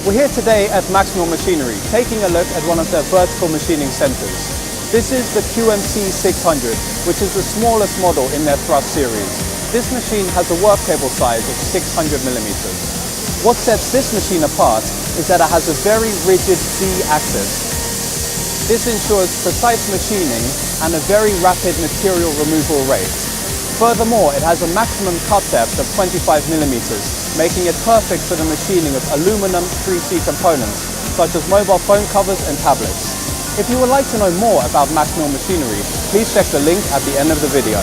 We're here today at Maxmill Machinery, taking a look at one of their vertical machining centers. This is the QMC 600, which is the smallest model in their thrust series. This machine has a work table size of 600 millimeters. What sets this machine apart is that it has a very rigid Z-axis. This ensures precise machining and a very rapid material removal rate. Furthermore, it has a maximum cut depth of 25 millimeters, making it perfect for the machining of aluminum 3C components, such as mobile phone covers and tablets. If you would like to know more about Maxmill Machinery, please check the link at the end of the video.